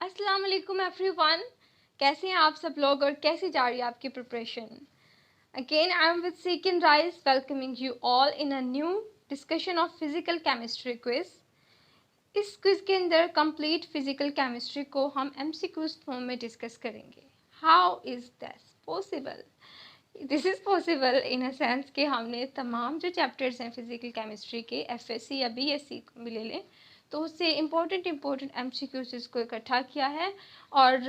अस्सलाम वालेकुम एवरीवन। कैसे हैं आप सब लोग और कैसी जा रही है आपकी preparation? Again I am with सीकिन राइस welcoming you all in a new discussion of physical chemistry quiz. इस क्विज के अंदर कंप्लीट फिजिकल केमिस्ट्री को हम एमसीक्यूज फॉर्म में डिस्कस करेंगे। How is this possible? This is possible in a sense कि हमने तमाम जो चैप्टर्स हैं फिजिकल केमिस्ट्री के एफएससी या बीएससी भी ले लें तो उससे इम्पोर्टेंट एमसीक्यूज को इकट्ठा किया है और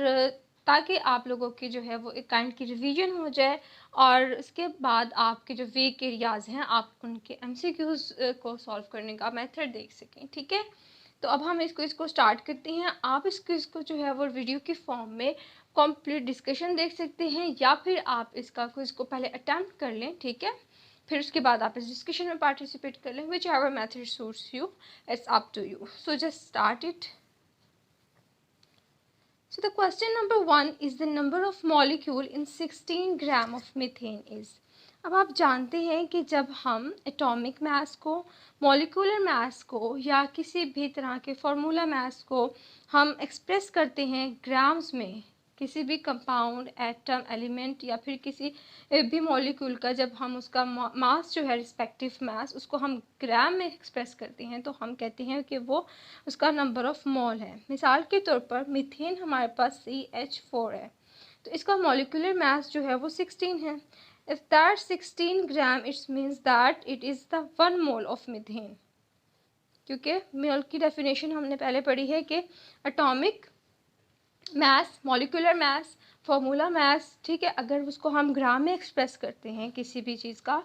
ताकि आप लोगों की जो है वो एक काइंड की रिवीजन हो जाए और उसके बाद आपके जो वीक एरियाज़ हैं आप उनके एमसीक्यूज को सॉल्व करने का मेथड देख सकें। ठीक है, तो अब हम इस क्विज़ को स्टार्ट करते हैं। आप इस क्विज़ को जो है वो वीडियो की फॉर्म में कंप्लीट डिस्कशन देख सकते हैं या फिर आप इसका क्विज़ को पहले अटैम्प्ट कर लें। ठीक है, फिर उसके बाद आप इस डिस्कशन में पार्टिसिपेट कर लें। Whichever method suits you, it's up to you. So just start it. So the question number 1 is the number of molecule in 16 gram of methane is। अब आप जानते हैं कि जब हम एटॉमिक मास को, मॉलिक्यूलर मास को या किसी भी तरह के फार्मूला मास को हम एक्सप्रेस करते हैं ग्राम्स में, किसी भी कंपाउंड, एटम, एलिमेंट या फिर किसी भी मॉलिक्यूल का जब हम उसका मास जो है रिस्पेक्टिव मास उसको हम ग्राम में एक्सप्रेस करते हैं तो हम कहते हैं कि वो उसका नंबर ऑफ मोल है। मिसाल के तौर पर मीथेन हमारे पास CH4 है तो इसका मॉलिक्यूलर मास जो है वो 16 है। If that 16 gram it's means that it is the 1 mole of methane, क्योंकि मोल की डेफिनेशन हमने पहले पढ़ी है कि atomic mass, molecular mass, formula mass, ठीक है, अगर उसको हम ग्राम में एक्सप्रेस करते हैं किसी भी चीज़ का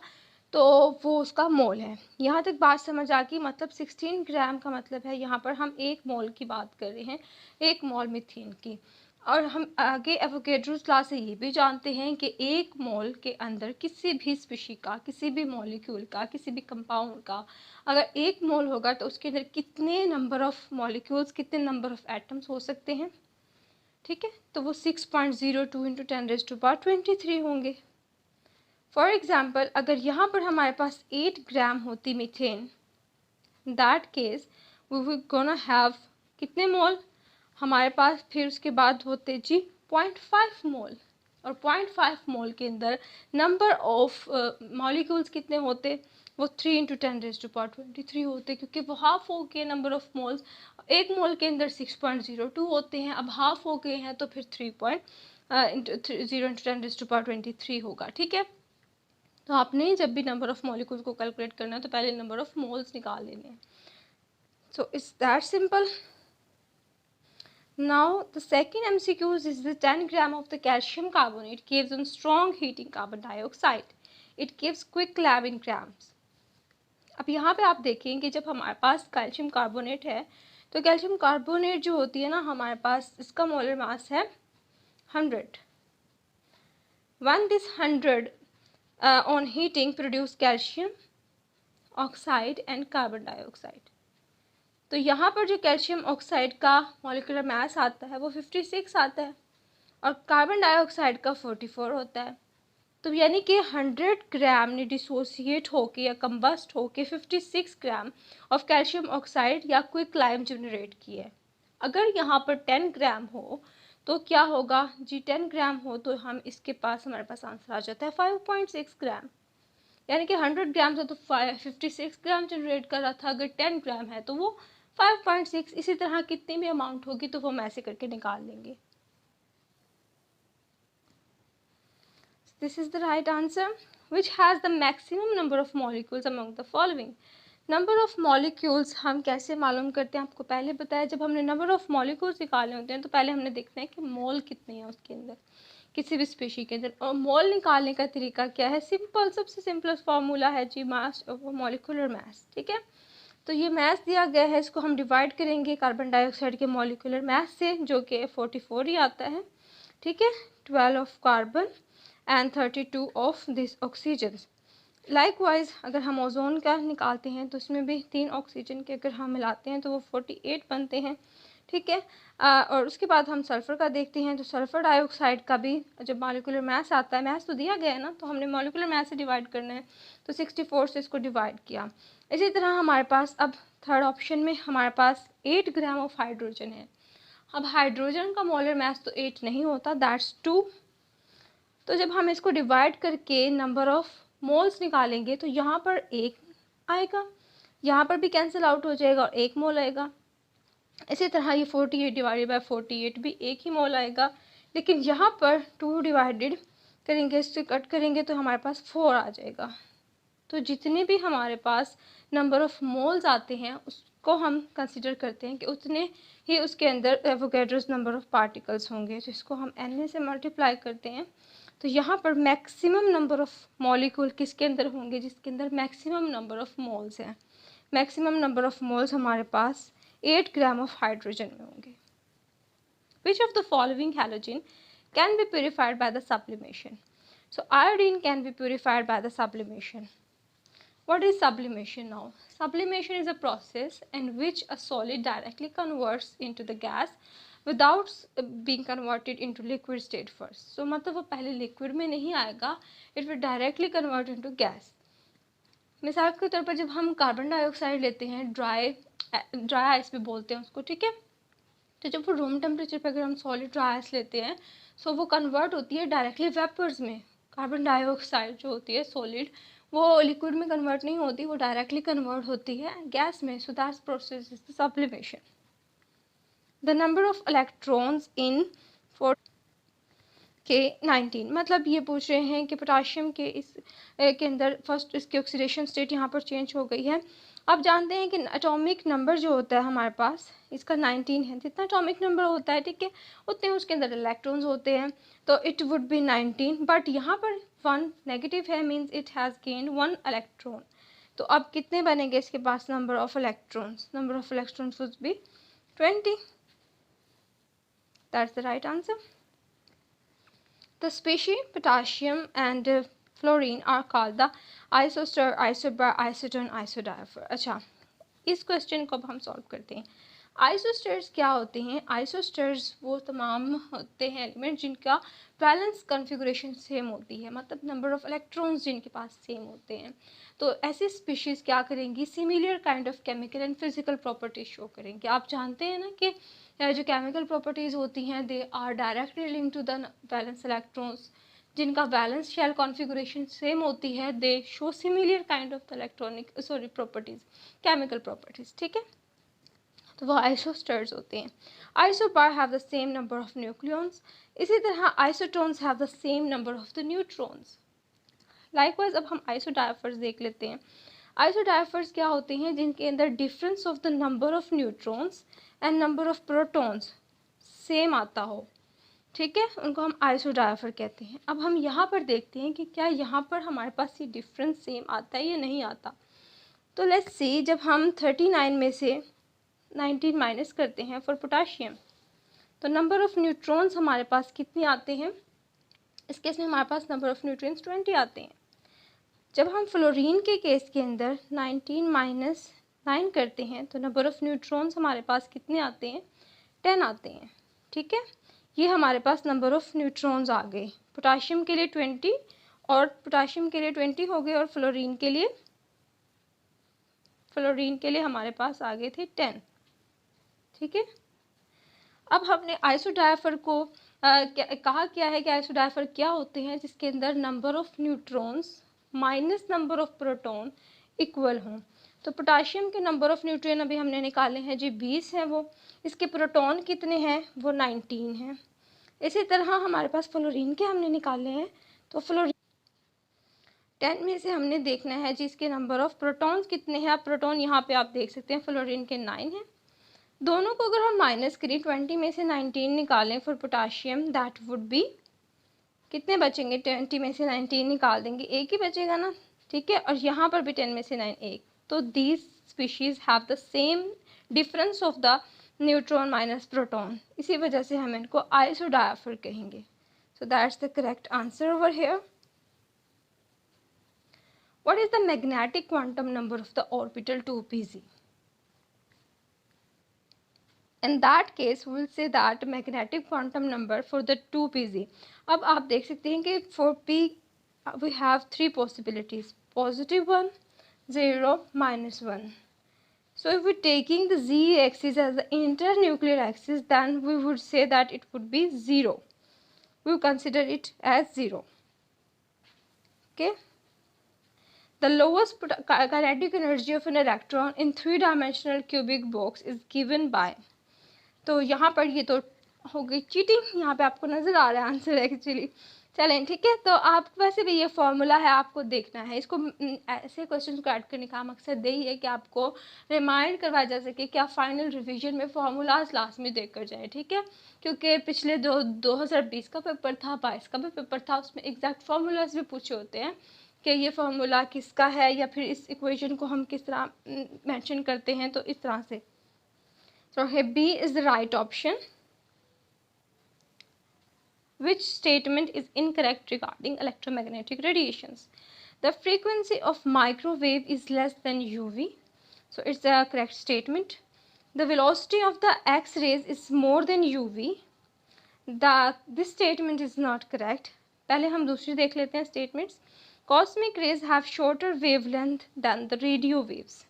तो वो उसका मोल है। यहाँ तक बात समझ आ गई? मतलब 16 ग्राम का मतलब है यहाँ पर हम 1 मोल की बात कर रहे हैं, 1 मोल मीथेन की। और हम आगे एवोगैड्रोस लॉ से ये भी जानते हैं कि 1 मोल के अंदर किसी भी स्पीशी का, किसी भी मॉलिक्यूल का, किसी भी कंपाउंड का अगर 1 मोल होगा तो उसके अंदर कितने नंबर ऑफ़ मॉलिक्यूल्स, कितने नंबर ऑफ़ एटम्स हो सकते हैं। ठीक है, तो वो 6.02 इंटू 10⁻23 होंगे। फॉर एग्ज़ाम्पल अगर यहाँ पर हमारे पास 8 ग्राम होती methane, that case we will gonna have कितने मोल हमारे पास, फिर उसके बाद होते जी 0.5 मोल। और 0.5 मोल के अंदर नंबर ऑफ मॉलिक्यूल्स कितने होते, वो 3 इंटू 10⁻23 होते, क्योंकि वो हाफ हो गए नंबर ऑफ मोल्स। 1 मोल के अंदर 6.02 होते हैं, अब हाफ हो गए हैं तो फिर 3.0 इंटू 10⁻23 होगा। ठीक है, तो आपने जब भी नंबर ऑफ़ मॉलिक्यूल्स को कैलकुलेट करना है तो पहले नंबर ऑफ़ मोल्स निकाल लेने हैं। So it's that simple. Now the second MCQ is the 10 gram of the calcium carbonate gives on strong heating carbon dioxide. It gives quick lab in grams. अब यहाँ पे आप देखें कि जब हमारे पास कैल्शियम कार्बोनेट है तो कैल्शियम कार्बोनेट जो होती है ना हमारे पास, इसका मोलर मास है 100। When this 100 on heating produce calcium oxide and carbon dioxide, तो यहाँ पर जो कैल्शियम ऑक्साइड का मॉलिक्यूलर मास आता है वो 56 आता है और कार्बन डाइऑक्साइड का 44 होता है। तो यानी कि 100 ग्राम ने डिसोसिएट होके या कंबस्ट होके 56 ग्राम ऑफ कैल्शियम ऑक्साइड या क्विक लाइम जनरेट की है। अगर यहाँ पर 10 ग्राम हो तो क्या होगा जी, 10 ग्राम हो तो हम इसके पास, हमारे पास आंसर आ जाता है 5.6 ग्राम। यानी कि 100 ग्राम से तो 56 ग्राम जनरेट कर रहा था, अगर 10 ग्राम है तो वो 5.6। इसी तरह कितनी भी अमाउंट होगी तो वो हम ऐसे करके निकाल लेंगे। This is the right answer. Which has the maximum number of molecules among the following? Number of molecules हम कैसे मालूम करते हैं, आपको पहले बताया। जब हमने नंबर ऑफ़ मॉलिक्यूल्स निकाले होते हैं तो पहले हमने देखना है कि मोल कितने हैं उसके अंदर, किसी भी स्पीशी के अंदर। और मोल निकालने का तरीका क्या है? सिंपल, सबसे सिंपलेस्ट फार्मूला है जी मास और मॉलिक्यूलर मास। ठीक है, तो ये मास दिया गया है, इसको हम डिवाइड करेंगे कार्बन डाइऑक्साइड के मॉलिक्यूलर मास से जो कि 44 ही आता है। ठीक है, 12 of carbon and 32 of this oxygen. Likewise अगर हम ओजोन का निकालते हैं तो उसमें भी 3 ऑक्सीजन के अगर हम मिलाते हैं तो वो 48 बनते हैं। ठीक है, और उसके बाद हम सल्फ़र का देखते हैं तो सल्फ़र डाइऑक्साइड का भी जब मॉलिक्यूलर मास आता है, मास तो दिया गया है ना, तो हमने मॉलिक्यूलर मास से डिवाइड करना है तो 64 से इसको डिवाइड किया। इसी तरह हमारे पास अब थर्ड ऑप्शन में हमारे पास 8 ग्राम ऑफ हाइड्रोजन है। अब हाइड्रोजन का मोलर मास तो 8 नहीं होता, दैट्स 2। तो जब हम इसको डिवाइड करके नंबर ऑफ मोल्स निकालेंगे तो यहाँ पर 1 आएगा, यहाँ पर भी कैंसिल आउट हो जाएगा और 1 मोल आएगा। इसी तरह ये 48 डिवाइडेड बाय 48 भी 1 ही मोल आएगा, लेकिन यहाँ पर 2 डिवाइडेड करेंगे, इससे कट करेंगे तो हमारे पास 4 आ जाएगा। तो जितने भी हमारे पास नंबर ऑफ मोल्स आते हैं उसको हम कंसिडर करते हैं कि उतने ही उसके अंदर एवोगैड्रोस नंबर ऑफ पार्टिकल्स होंगे, जिसको हम Na से मल्टीप्लाई करते हैं। तो यहाँ पर मैक्सिमम नंबर ऑफ मॉलिक्यूल किसके अंदर होंगे, जिसके अंदर मैक्सिमम नंबर ऑफ मोल्स हैं। मैक्सिमम नंबर ऑफ मोल्स हमारे पास 8 ग्राम ऑफ हाइड्रोजन में होंगे। Which of the following halogen can be purified by the sublimation? So iodine can be purified by the sublimation. What is sublimation now? Sublimation is a process in which a solid directly converts into the gas without being converted into liquid state first. So मतलब वो पहले liquid में नहीं आएगा, it will directly convert into gas. मिसाल के तौर पर जब हम कार्बन डाइऑक्साइड लेते हैं, ड्राई आइस भी बोलते हैं उसको, ठीक है। तो जब वो रूम टेम्परेचर पर अगर हम सॉलिड ड्राई आइस लेते हैं सो वो कन्वर्ट होती है डायरेक्टली वेपर्स में। कार्बन डाइऑक्साइड जो होती है सॉलिड, वो लिक्विड में कन्वर्ट नहीं होती, वो डायरेक्टली कन्वर्ट होती है गैस में। So that's process is the sublimation. The number of electrons in के 19, मतलब ये पूछ रहे हैं कि पोटाशियम के इस के अंदर फर्स्ट इसकी ऑक्सीडेशन स्टेट यहाँ पर चेंज हो गई है। अब जानते हैं कि एटॉमिक नंबर जो होता है हमारे पास इसका 19 है। जितना एटॉमिक नंबर होता है, ठीक है, उतने उसके अंदर इलेक्ट्रॉन्स होते हैं, तो इट वुड बी 19। बट यहाँ पर 1 नेगेटिव है, means it has gain 1 electron. तो अब कितने बनेंगे इसके पास number of electrons? Number of electrons would be 20। That's the right answer. The species potassium and fluorine are called the isoster, isobar, isotone, isodiapher। अच्छा, इस क्वेश्चन को अब हम सॉल्व करते हैं। आइसोस्टर्स क्या होते हैं? आइसोस्टर्स वो तमाम होते हैं एलिमेंट जिनका बैलेंस कॉन्फ़िगरेशन सेम होती है, मतलब नंबर ऑफ इलेक्ट्रॉन्स जिनके पास सेम होते हैं। तो ऐसी स्पीशीज़ क्या करेंगी? Similar kind of chemical and physical properties show करेंगे। आप जानते हैं ना कि जो केमिकल प्रॉपर्टीज़ होती हैं they are directly link to the valence electrons. जिनका बैलेंस शेल कॉन्फ़िगरेशन सेम होती है they show similar kind of electronic properties, chemical properties, ठीक है। तो वो आइसोस्टर्स होते हैं। Isobar have the same number of nucleons. इसी तरह isotones have the same number of the neutrons. Likewise अब हम आइसोडायफर्स देख लेते हैं। आइसोडायफर्स क्या होते हैं? जिनके अंदर difference of the number of neutrons and number of protons same आता हो, ठीक है, उनको हम आइसोडायफर कहते हैं। अब हम यहाँ पर देखते हैं कि क्या यहाँ पर हमारे पास ये डिफरेंस सेम आता है या नहीं आता। तो लेट्स सी, जब हम 39 में से 19 माइनस करते हैं फॉर पोटाशियम, तो नंबर ऑफ न्यूट्रॉन्स हमारे पास कितने आते हैं? इस केस में हमारे पास नंबर ऑफ न्यूट्रॉन्स 20 आते हैं। जब हम फ्लोरीन के केस के अंदर 19 माइनस 9 करते हैं तो नंबर ऑफ न्यूट्रॉन्स हमारे पास कितने आते हैं? 10 आते हैं, ठीक है। ये हमारे पास नंबर ऑफ न्यूट्रॉन्स आ गए। पोटाशियम के लिए 20 और पोटाशियम के लिए 20 हो गए, और फ्लोरीन के लिए हमारे पास आ गए थे 10, ठीक है। अब हमने आइसोडायफर को कहा क्या है कि आइसोडायफर क्या होते हैं? जिसके अंदर number of neutrons minus number of proton equal हों। तो पोटाशियम के नंबर ऑफ न्यूट्रॉन अभी हमने निकाले हैं जी 20 हैं वो, इसके प्रोटॉन कितने हैं? वो 19 हैं। इसी तरह हमारे पास फ्लोरीन के हमने निकाले हैं, तो फ्लोरीन 10 में से हमने देखना है जी इसके नंबर ऑफ प्रोटॉन्स कितने हैं। आप प्रोटॉन यहाँ पे आप देख सकते हैं फ्लोरीन के 9 हैं। दोनों को अगर हम माइनस करें, 20 में से 19 निकालें for potassium, that would B, कितने बचेंगे? 20 में से 19 निकाल देंगे, एक ही बचेगा ना, ठीक है। और यहाँ पर भी 10 में से 9 एक, तो these species have the same difference of the neutron minus proton, इसी वजह से हम इनको आइसोडायफर कहेंगे। सो that's the correct answer over here. What is the magnetic quantum number of the orbital 2pz? In that case, we will say that magnetic quantum number for the 2pz. अब आप देख सकते हैं कि for p we have 3 possibilities: +1, 0, -1. So if we're taking the z axis as the internuclear axis, then we would say that it would be 0. We will consider it as 0. Okay. The lowest kinetic energy of an electron in 3-dimensional cubic box is given by. तो यहाँ पर ये तो हो गई cheating, यहाँ पे आपको नज़र आ रहा है आंसर एक्चुअली। चलें ठीक है, तो आप वैसे भी ये फॉर्मूला है, आपको देखना है इसको। ऐसे क्वेश्चन को ऐड करने का मकसद यही है कि आपको रिमाइंड करवाया जा सके कि आप फाइनल रिवीजन में फॉर्मूलाज लास्ट में देख कर जाए, ठीक है। क्योंकि पिछले 2020 का पेपर था, 22 का भी पेपर था, उसमें एग्जैक्ट फार्मूलाज भी पूछे होते हैं कि ये फार्मूला किसका है, या फिर इस इक्वेशन को हम किस तरह मेंशन करते हैं, तो इस तरह से। So here B is the right option. Which statement is incorrect regarding electromagnetic radiations? The frequency of microwave is less than UV. So it's the correct statement. The velocity of the X-rays is more than UV. This statement is not correct. पहले हम दूसरी देख लेते हैं statements. Cosmic rays have shorter wavelength than the radio waves.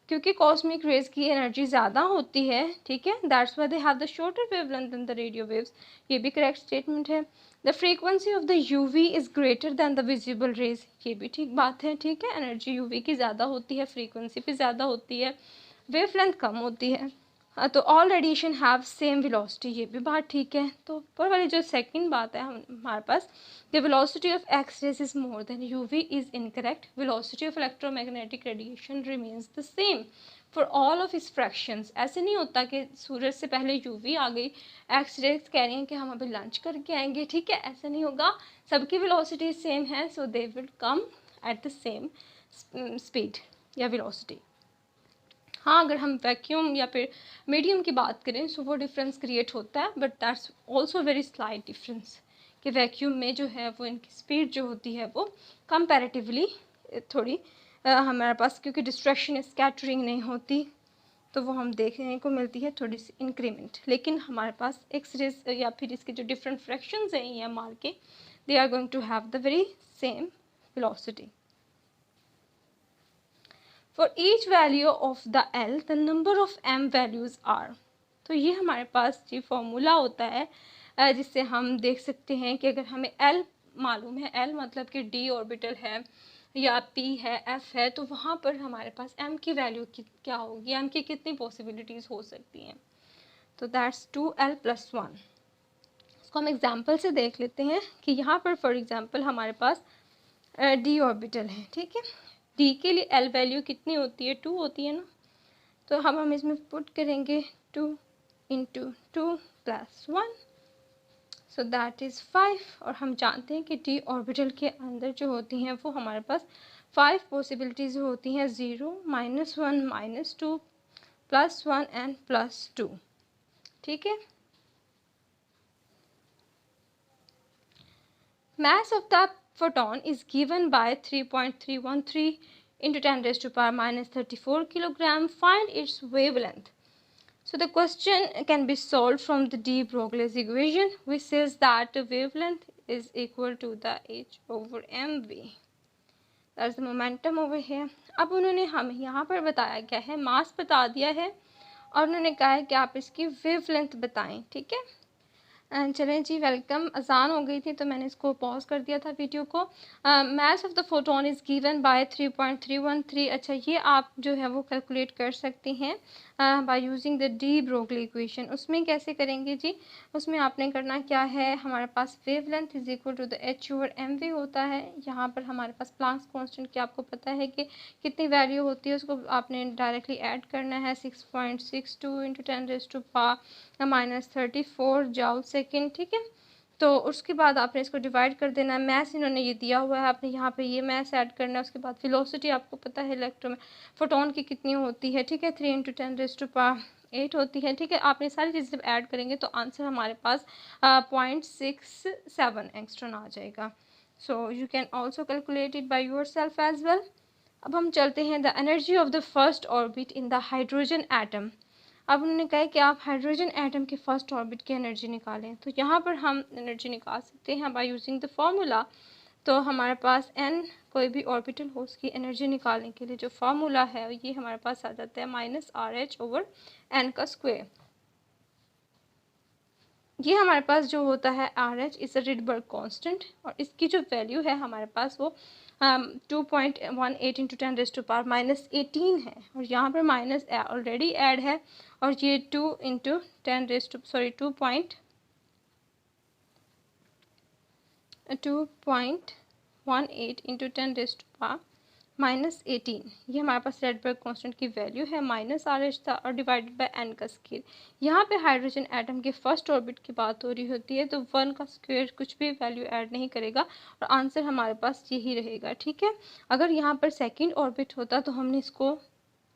क्योंकि cosmic rays की energy ज़्यादा होती है, ठीक है, that's why they have the shorter wavelength than the radio waves. ये भी करेक्ट स्टेटमेंट है। The frequency of the UV is greater than the visible raise, ये भी ठीक बात है, ठीक है। एनर्जी यूवी की ज़्यादा होती है, फ्रीक्वेंसी भी ज़्यादा होती है, वेवलेंथ कम होती है। तो all radiation have same velocity, ये भी बात ठीक है। तो ऊपर वाली जो सेकंड बात है हमारे पास, the velocity of X rays is more than UV is incorrect. Velocity of electromagnetic radiation remains the same for all of this fractions. ऐसे नहीं होता कि सूरज से पहले यूवी आ गई, एक्स रेज कह रही हैं कि हम अभी लंच करके आएंगे, ठीक है, ऐसा नहीं होगा। सबकी वेलोसिटी सेम है, so they will come at the same speed या वेलोसिटी। हाँ, अगर हम वैक्यूम या फिर मीडियम की बात करें सो वो डिफरेंस क्रिएट होता है, but that's also very slight difference कि वैक्यूम में जो है वो इनकी स्पीड जो होती है वो कंपैरेटिवली थोड़ी हमारे पास, क्योंकि डिस्ट्रैक्शन स्कैटरिंग नहीं होती, तो वो हम देखने को मिलती है थोड़ी सी इंक्रीमेंट। लेकिन हमारे पास एक्स रेज या फिर इसके जो डिफरेंट फ्रैक्शंस हैं EMR के, they are going to have the very same velocity. For each value of the L, the number of M values are. तो ये हमारे पास ये फॉर्मूला होता है जिससे हम देख सकते हैं कि अगर हमें L मालूम है, L मतलब कि D ऑर्बिटल है या P है, F है, तो वहाँ पर हमारे पास M की वैल्यू क्या होगी, M की कितनी पॉसिबिलिटीज़ हो सकती हैं। तो दैट्स 2L+1। इसको हम एग्जाम्पल से देख लेते हैं कि यहाँ पर फॉर एग्जाम्पल हमारे पास D ऑर्बिटल है, ठीक है। डी के लिए एल वैल्यू कितनी होती है, 2 होती है ना, तो हम इसमें पुट करेंगे 2 × 2 + 1, सो दैट इज़ 5। और हम जानते हैं कि डी ऑर्बिटल के अंदर जो होती हैं वो हमारे पास 5 पॉसिबिलिटीज़ होती हैं, 0, -1, -2, +1 एंड +2, ठीक है। Mass of the photon is given by 3.313 into 10⁻⁻34 kilogram. Find its wavelength. So the question can be solved from the de Broglie's equation, which says that the wavelength is equal to the h/mv. That's the momentum over here. अब उन्होंने हमें यहाँ पर बताया क्या है, मास बता दिया है और उन्होंने कहा है कि आप इसकी वेवलेंथ बताएं, ठीक है। चलें जी, वेलकम। अजान हो गई थी तो मैंने इसको पॉज कर दिया था वीडियो को। Mass of the photon is given by 3.313। अच्छा, ये आप जो है वो कैलकुलेट कर सकते हैं by using the de Broglie equation. उसमें कैसे करेंगे जी, उसमें आपने करना क्या है, हमारे पास wavelength is equal to the h/mv होता है। यहाँ पर हमारे पास प्लांक्स कांस्टेंट की आपको पता है कि कितनी वैल्यू होती है, उसको आपने डायरेक्टली ऐड करना है, 6.62 × 10⁻⁻34 जूल सेकेंड, ठीक है। तो उसके बाद आपने इसको डिवाइड कर देना है। मैथ इन्होंने ये दिया हुआ है, आपने यहाँ पे ये मैथ ऐड करना है। उसके बाद वेलोसिटी आपको पता है इलेक्ट्रो में फोटोन की कितनी होती है, ठीक है, 3 × 10⁸ होती है, ठीक है। आप ये सारी चीज़ें जब ऐड करेंगे तो आंसर हमारे पास 0.67 एंगस्ट्रॉन आ जाएगा। So you can also calculate it by yourself as well. अब हम चलते हैं the energy of the first orbit in the hydrogen atom. अब उन्होंने कहा है कि आप हाइड्रोजन एटम के फर्स्ट ऑर्बिट की एनर्जी निकालें। तो यहाँ पर हम एनर्जी निकाल सकते हैं बाय यूजिंग द फॉर्मूला तो हमारे पास n कोई भी ऑर्बिटल हो उसकी एनर्जी निकालने के लिए जो फार्मूला है ये हमारे पास आ जाता है -RH/n का स्क्वायर। ये हमारे पास जो होता है RH is a Rydberg constant और इसकी जो वैल्यू है हमारे पास वो 2.18 इंटू 10⁻⁻18 है और यहाँ पर माइनस ऑलरेडी ऐड है और ये 2 इंटू 2.18 इंटू 10⁻⁻18 ये हमारे पास रेडबर्ग कांस्टेंट की वैल्यू है -RH था और डिवाइडेड बाय n का स्क्वायर। यहाँ पे हाइड्रोजन एटम के फर्स्ट ऑर्बिट की बात हो रही होती है तो 1 का स्क्वायर कुछ भी वैल्यू ऐड नहीं करेगा और आंसर हमारे पास यही रहेगा, ठीक है। अगर यहाँ पर सेकेंड ऑर्बिट होता तो हमने इसको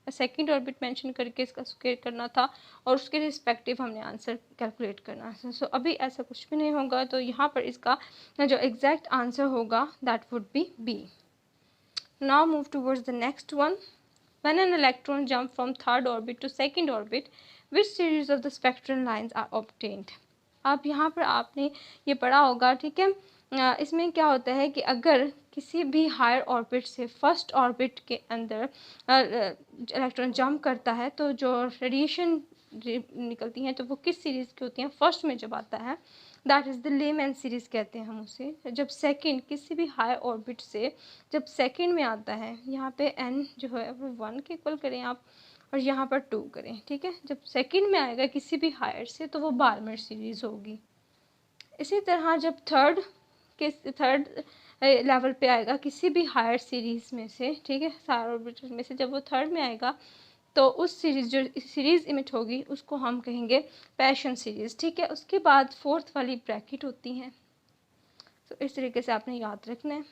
सेकेंड ऑर्बिट मेंशन करके इसका स्क्वायर करना था और उसके रिस्पेक्टिव हमने आंसर कैलकुलेट करना है। सो अभी ऐसा कुछ भी नहीं होगा, तो यहाँ पर इसका जो एग्जैक्ट आंसर होगा that would be B. Now move towards the next one. When an electron jumps from third orbit to second orbit, which series of the spectral lines are obtained? अब यहाँ पर आपने ये पढ़ा होगा, ठीक है। इसमें क्या होता है कि अगर किसी भी हायर ऑर्बिट से फर्स्ट ऑर्बिट के अंदर इलेक्ट्रॉन जंप करता है तो जो रेडिएशन निकलती हैं तो वो किस सीरीज़ की होती हैं? फर्स्ट में जब आता है that is the layman series कहते हैं हम उसे। जब सेकंड किसी भी हाई ऑर्बिट से जब सेकंड में आता है, यहाँ पे n जो है वो 1 के इक्वल करें आप और यहाँ पर 2 करें, ठीक है। जब सेकंड में आएगा किसी भी हायर से तो वो बार्मर सीरीज़ होगी। इसी तरह जब थर्ड लेवल पे आएगा किसी भी हायर सीरीज़ में से, ठीक है, हायर ऑर्बिटल में से जब वो थर्ड में आएगा तो उस सीरीज़ जो सीरीज़ इमिट होगी उसको हम कहेंगे पैशन सीरीज़, ठीक है। उसके बाद फोर्थ वाली ब्रैकेट होती हैं, तो इस तरीके से आपने याद रखना है।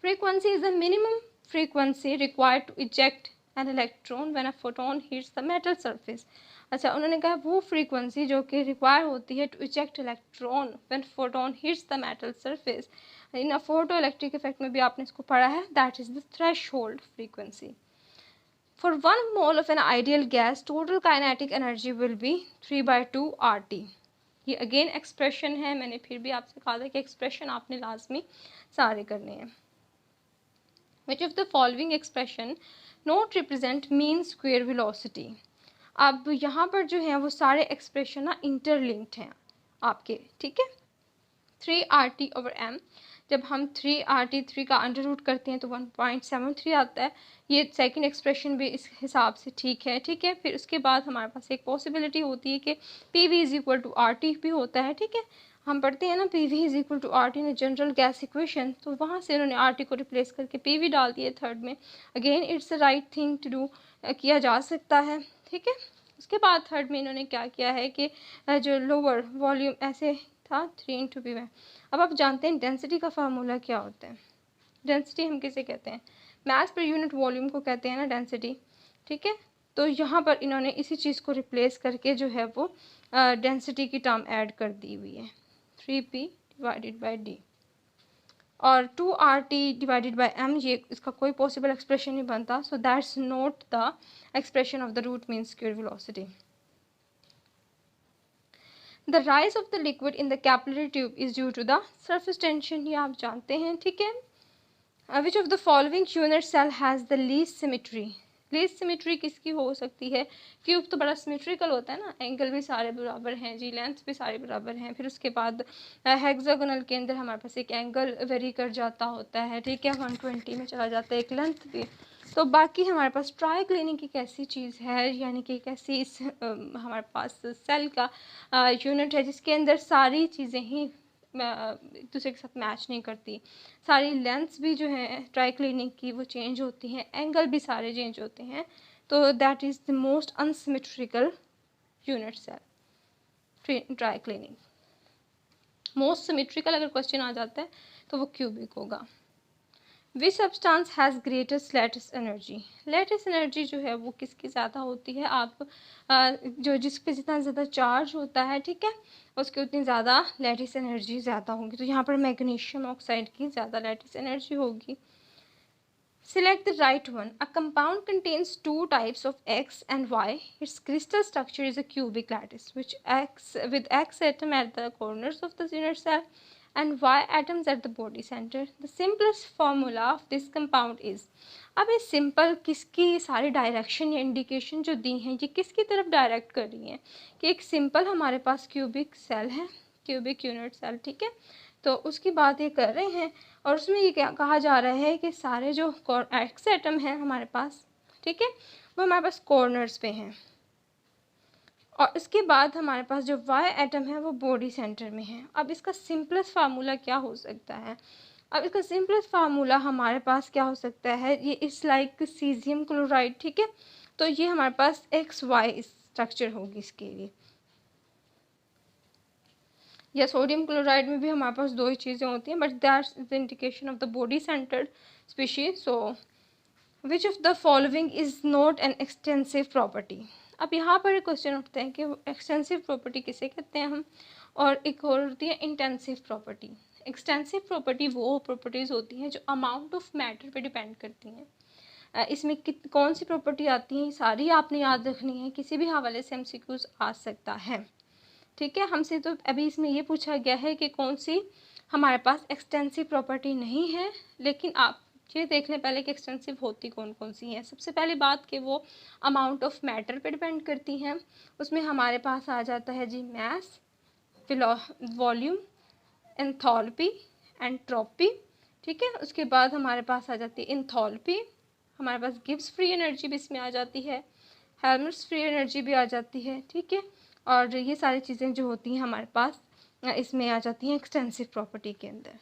Frequency is the minimum frequency required to eject an electron when a photon hits the metal surface. अच्छा, उन्होंने कहा वो फ्रीक्वेंसी जो कि रिक्वायर होती है to eject electron when photon hits the metal surface. इन फोटो इलेक्ट्रिक इफेक्ट में भी आपने इसको पढ़ा है, that is the threshold frequency. For 1 mole of an ideal gas, total kinetic energy will be 3/2 RT। ये अगेन एक्सप्रेशन है, मैंने फिर भी आपसे कहा था कि एक्सप्रेशन आपने लाजमी सारे करने हैं। Which of the following expression not represent mean square velocity? अब यहाँ पर जो है वो सारे एक्सप्रेशन ना इंटरलिंक्ड हैं आपके, ठीक है। 3RT/m, जब हम 3RT3 का अंडर रूट करते हैं तो 1.73 आता है। ये सेकंड एक्सप्रेशन भी इस हिसाब से ठीक है, ठीक है। फिर उसके बाद हमारे पास एक पॉसिबिलिटी होती है कि PV=RT भी होता है, ठीक है। हम पढ़ते हैं ना PV=RT in general gas equation, तो वहाँ से उन्होंने RT को रिप्लेस करके PV डाल दिए थर्ड में। Again it's the right thing to do, किया जा सकता है, ठीक है। उसके बाद थर्ड में इन्होंने क्या किया है कि जो लोअर वॉल्यूम ऐसे था 3 × V में। अब आप जानते हैं डेंसिटी का फार्मूला क्या होता है। डेंसिटी हम किसे कहते हैं? मास पर यूनिट वॉल्यूम को कहते हैं ना डेंसिटी, ठीक है। तो यहाँ पर इन्होंने इसी चीज़ को रिप्लेस करके जो है वो डेंसिटी की टर्म ऐड कर दी हुई है 3P/D और 2RT/m, ये इसका कोई पॉसिबल एक्सप्रेशन नहीं बनता, so that's not the expression of the root mean square velocity. The rise of the liquid in the capillary tube is due to the surface tension, ये आप जानते हैं, ठीक है। Which of the following unit cell has the least symmetry? Least symmetry किसकी हो सकती है? क्यूब तो बड़ा सिमेट्रिकल होता है ना, एंगल भी सारे बराबर हैं जी, लेंथ भी सारे बराबर हैं। फिर उसके बाद हेक्सागोनल के अंदर हमारे पास एक एंगल वेरी कर जाता होता है, ठीक है, 120 में चला जाता है, एक लेंथ भी। तो बाकी हमारे पास ट्राइक्लिनिक एक ऐसी चीज़ है, यानी कि एक ऐसी हमारे पास सेल का यूनिट है जिसके अंदर सारी चीज़ें ही एक दूसरे के साथ मैच नहीं करती। सारी लेंथ्स भी जो है ट्राइक्लिनिक की वो चेंज होती हैं, एंगल भी सारे चेंज होते हैं, तो that is the most unsymmetrical unit cell triclinic. Most symmetrical अगर क्वेश्चन आ जाता है तो वो क्यूबिक होगा। Which substance has greatest lattice energy? Lattice energy जो है वो किसकी ज़्यादा होती है? आप जो जिस पे जितना ज़्यादा चार्ज होता है, ठीक है, उसकी उतनी ज़्यादा लैटिस एनर्जी ज़्यादा होगी। तो यहाँ पर मैग्नीशियम ऑक्साइड की ज़्यादा लैटिस एनर्जी होगी। Select the right one. A compound contains two types of X and Y. Its crystal structure is a cubic lattice, which acts with X atom at the corners of the unit cell and Y atoms at the body center. The simplest formula of this compound is. अब ये simple किसकी सारी direction या indication जो दी हैं ये किसकी तरफ डायरेक्ट कर रही हैं कि एक सिंपल हमारे पास क्यूबिक सेल है, क्यूबिक यूनिट सेल, ठीक है। तो उसकी बात ये कर रहे हैं और उसमें ये क्या कहा जा रहा है कि सारे जो एक्स एटम हैं हमारे पास, ठीक है, वो हमारे पास कॉर्नर्स पे हैं और इसके बाद हमारे पास जो वाई एटम है वो बॉडी सेंटर में है। अब इसका सिंपलेस्ट फार्मूला क्या हो सकता है? अब इसका सिंपलेस्ट फार्मूला हमारे पास क्या हो सकता है, ये इस लाइक सीजियम क्लोराइड, ठीक है। तो ये हमारे पास एक्स वाई स्ट्रक्चर होगी इसके लिए, या सोडियम क्लोराइड में भी हमारे पास दो ही चीज़ें होती हैं, but that's the indication of the body centred species. So which of the following is not an extensive property. अब यहाँ पर एक क्वेश्चन उठते हैं कि एक्सटेंसिव प्रॉपर्टी किसे कहते हैं हम, और एक और होती है इंटेंसिव प्रॉपर्टी। एक्सटेंसिव प्रॉपर्टी वो प्रॉपर्टीज़ होती हैं जो अमाउंट ऑफ मैटर पे डिपेंड करती हैं। इसमें कौन सी प्रॉपर्टी आती हैं सारी आपने याद रखनी है, किसी भी हवाले से एमसीक्यूज आ सकता है, ठीक है। हमसे तो अभी इसमें ये पूछा गया है कि कौन सी हमारे पास एक्सटेंसिव प्रॉपर्टी नहीं है, लेकिन आप ये देख लें पहले कि एक्सटेंसिव होती कौन कौन सी हैं। सबसे पहली बात कि वो अमाउंट ऑफ मैटर पे डिपेंड करती हैं। उसमें हमारे पास आ जाता है जी मैस, वॉल्यूम, एंथैल्पी, एंट्रोपी, ठीक है। उसके बाद हमारे पास आ जाती है एंथैल्पी, हमारे पास गिब्स फ्री एनर्जी भी इसमें आ जाती है, हेल्महोल्ट्ज़ फ्री एनर्जी भी आ जाती है, ठीक है। और ये सारी चीज़ें जो होती हैं हमारे पास इसमें आ जाती हैं एक्सटेंसिव प्रॉपर्टी के अंदर,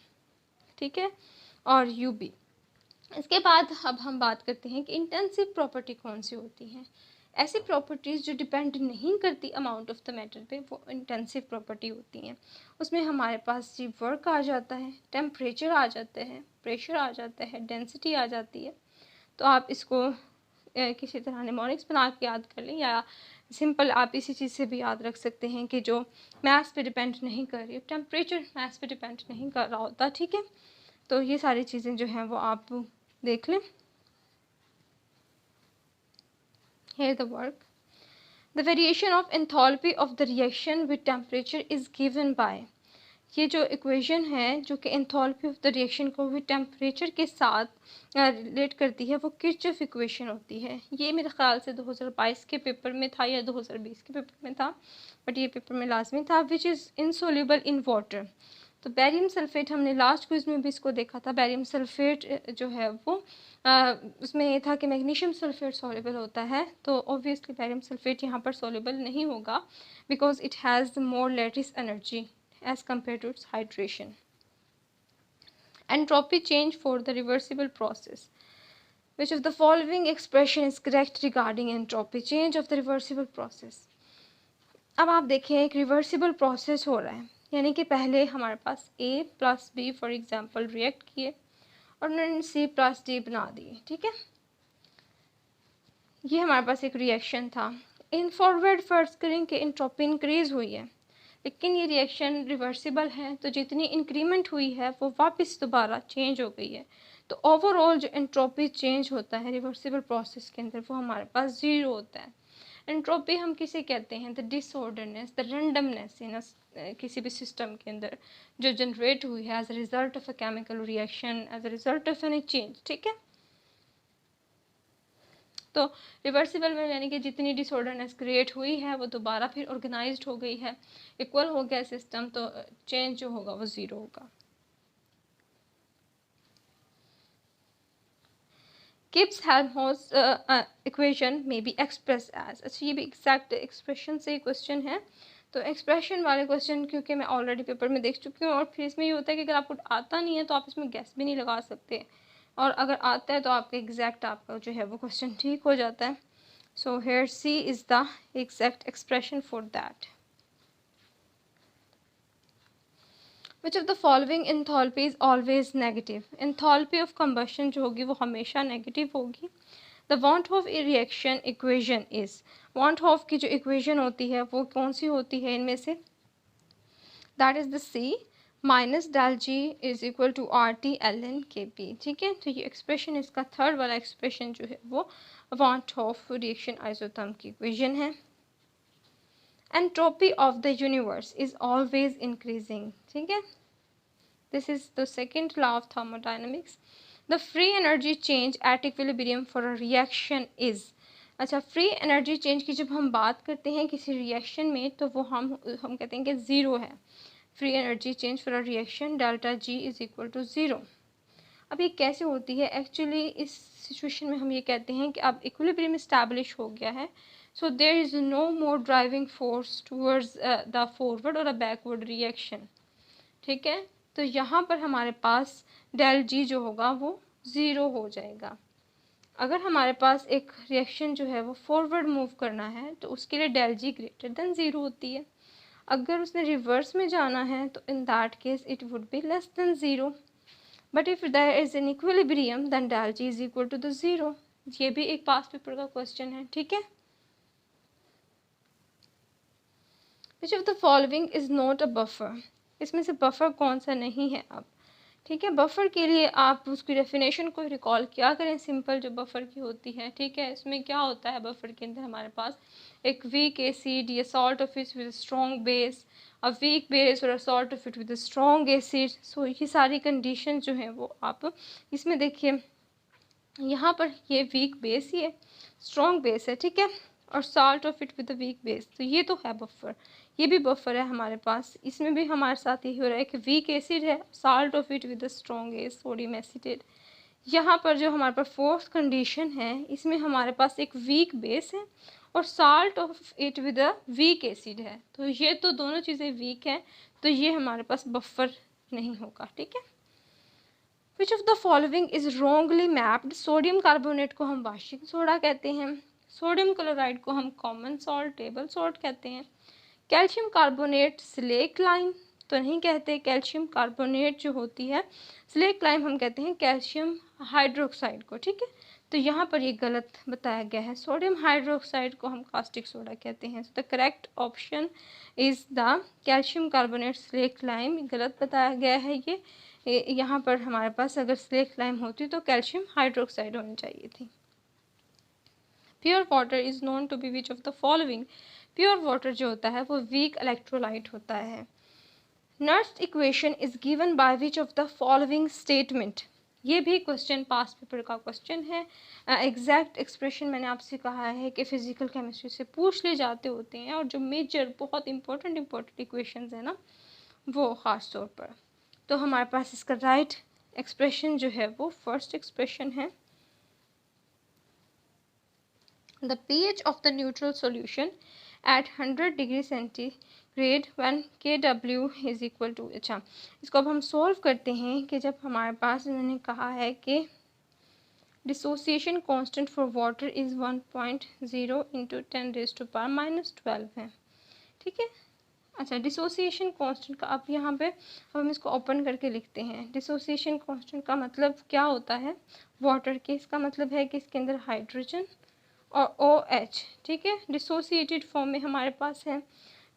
ठीक है। और यू बी। इसके बाद अब हम बात करते हैं कि इंटेंसिव प्रॉपर्टी कौन सी होती हैं। ऐसी प्रॉपर्टीज़ जो डिपेंड नहीं करती अमाउंट ऑफ द मैटर पे, वो इंटेंसिव प्रॉपर्टी होती हैं। उसमें हमारे पास जी वर्क आ जाता है, टेम्परेचर आ जाता है, प्रेशर आ जाता है, डेंसिटी आ जाती है। तो आप इसको किसी तरह निमोनिक्स बना के याद कर लें, या सिंपल आप इसी चीज़ से भी याद रख सकते हैं कि जो मैथ्स पे डिपेंड नहीं कर रही, टेम्परेचर मैथ्स पे डिपेंड नहीं कर रहा होता, ठीक है। तो ये सारी चीज़ें जो हैं वो आप देख लें। Here the work. The variation of enthalpy of the reaction with temperature is given by. ये जो इक्वेशन है जो कि एंथैल्पी ऑफ द रिएक्शन को विद टेम्परेचर के साथ रिलेट करती है, वो किर्चॉफ इक्वेशन होती है। ये मेरे ख्याल से 2022 के पेपर में था या 2020 के पेपर में था, बट ये पेपर में लाजमी था। Which is insoluble in water. तो बैरियम सल्फेट, हमने लास्ट क्विज में भी इसको देखा था। बैरियम सल्फेट जो है वो उसमें ये था कि मैग्नीशियम सल्फेट सॉल्युबल होता है, तो ऑब्वियसली बैरियम सल्फेट यहाँ पर सॉल्युबल नहीं होगा because it has more lattice energy as compared to its hydration. Entropy change for the reversible process. Which of the following expression is correct regarding entropy change of the reversible process? अब आप देखें एक reversible process हो रहा है, यानी कि पहले हमारे पास A plus B for example react किए और उन्होंने C प्लस डी बना दिए, ठीक है। ये हमारे पास एक रिएक्शन था। इन फॉरवर्ड फर्ज करें कि एंट्रोपी इंक्रीज़ हुई है, लेकिन ये रिएक्शन रिवर्सिबल है, तो जितनी इंक्रीमेंट हुई है वो वापस दोबारा चेंज हो गई है। तो ओवरऑल जो एंट्रोपी चेंज होता है रिवर्सिबल प्रोसेस के अंदर वो हमारे पास ज़ीरो होता है। एंट्रोपी हम किसे कहते हैं? The disorderness, the randomness in किसी भी सिस्टम के अंदर जो जनरेट हुई है as a result of a chemical reaction, as a result of any change, ठीक है। तो रिवर्सिबल में यानी कि जितनी डिसऑर्डरनेस क्रिएट हुई है वो दोबारा फिर ऑर्गेनाइज्ड हो गई है, इक्वल हो गया सिस्टम, तो चेंज जो होगा वो ज़ीरो होगा। गिब्स हेल्महोल्ट्ज़ इक्वेशन में बी एक्सप्रेस एज। अच्छा, ये भी एग्जैक्ट एक्सप्रेशन से क्वेश्चन है, तो एक्सप्रेशन वाले क्वेश्चन क्योंकि मैं ऑलरेडी पेपर में देख चुकी हूँ, और फिर इसमें ये होता है कि अगर आपको आता नहीं है तो आप इसमें गैस भी नहीं लगा सकते, और अगर आता है तो आपका एग्जैक्ट आपका जो है वो क्वेश्चन ठीक हो जाता है। So here C is the exact expression for that. Which of the following enthalpy is always negative? Enthalpy of combustion जो होगी वो हमेशा negative होगी। The want of reaction equation is, want of की जो equation होती है वो कौन सी होती है इनमें से? That is the C minus del G is equal to RT ln Kp, ठीक है। तो ये expression इसका थर्ड वाला expression जो है वो want of reaction isotherm की equation है। Entropy of the universe is always increasing, ठीक है। This is the second law of thermodynamics. The free energy change at equilibrium for a reaction is. अच्छा, free energy change की जब हम बात करते हैं किसी रिएक्शन में तो वो हम कहते हैं कि ज़ीरो है। Free energy change for a reaction delta G is equal to zero. अब ये कैसे होती है? एक्चुअली इस सिचुएशन में हम ये कहते हैं कि अब इक्विलिब्रियम इस्टेब्लिश हो गया है, so there is no more driving force towards the forward or a backward reaction. ठीक है, तो यहाँ पर हमारे पास डेल जी जो होगा वो ज़ीरो हो जाएगा। अगर हमारे पास एक रिएक्शन जो है वो फॉरवर्ड मूव करना है तो उसके लिए del G greater than zero होती है। अगर उसने रिवर्स में जाना है तो in that case it would be less than zero. But if there is an equilibrium then del G is equal to the zero. ये भी एक पास्ट पेपर का क्वेश्चन है। ठीक है, विच of the following is not a buffer. इसमें से buffer कौन सा नहीं है? अब ठीक है, बफर के लिए आप उसकी डेफिनेशन को रिकॉल क्या करें, सिंपल जो बफर की होती है। ठीक है, इसमें क्या होता है? बफर के अंदर हमारे पास एक वीक एसिड या salt of it with strong base, a weak base और a salt of it with strong acid. So ये सारी कंडीशन जो है वो आप इसमें देखिए, यहाँ पर ये वीक बेस, ये स्ट्रॉन्ग बेस है। ठीक है, और salt of it with weak base, तो ये तो है बफर। ये भी बफर है हमारे पास। इसमें भी हमारे साथ यही हो रहा है कि वीक एसिड है, salt of it with strong S sodium acetate. यहाँ पर जो हमारे पास फोर्थ कंडीशन है, इसमें हमारे पास एक वीक बेस है और salt of it with a weak acid है। तो ये तो दोनों चीज़ें वीक हैं, तो ये हमारे पास बफर नहीं होगा। ठीक है, विच of the following is wrongly mapped. Sodium carbonate को हम वार्षिक सोडा कहते हैं, सोडियम क्लोराइड को हम कॉमन सॉल्ट, टेबल सॉल्ट कहते हैं। कैल्शियम कार्बोनेट स्लेक लाइम तो नहीं कहते, कैल्शियम कार्बोनेट जो होती है स्लेक लाइम हम कहते हैं कैल्शियम हाइड्रोक्साइड को। ठीक है, तो यहाँ पर ये गलत बताया गया है, सोडियम हाइड्रोक्साइड को हम कास्टिक सोडा कहते हैं। So the correct option is the calcium carbonate slack lime. गलत बताया गया है ये। यहाँ पर हमारे पास अगर स्लेक लाइम होती तो कैल्शियम हाइड्रोक्साइड होनी चाहिए थी। Pure water is known to be which of the following. Pure water जो होता है वो वीक इलेक्ट्रोलाइट होता है। Nernst equation is given by which of the following statement. ये भी क्वेश्चन पास्ट पेपर का क्वेश्चन है। एग्जैक्ट एक्सप्रेशन मैंने आपसे कहा है कि फिजिकल केमिस्ट्री से पूछ ले जाते होते हैं, और जो मेजर बहुत इंपॉर्टेंट इक्वेशंस है ना वो ख़ास तौर पर। तो हमारे पास इसका राइट एक्सप्रेशन जो है वो फर्स्ट एक्सप्रेशन है। The pH of the neutral solution at 100 degree centigrade when Kw is equal to। अच्छा, इसको अब हम सॉल्व करते हैं कि जब हमारे पास इन्होंने कहा है कि dissociation constant for water is 1.0 into 10⁻⁻12 है। ठीक है, अच्छा, डिसोसिएशन कांस्टेंट का अब यहाँ पे हम इसको ओपन करके लिखते हैं। डिसोसिएशन कांस्टेंट का मतलब क्या होता है वाटर के? इसका मतलब है कि इसके अंदर हाइड्रोजन और OH, ठीक है, डिसोसिएटेड फॉर्म में हमारे पास है।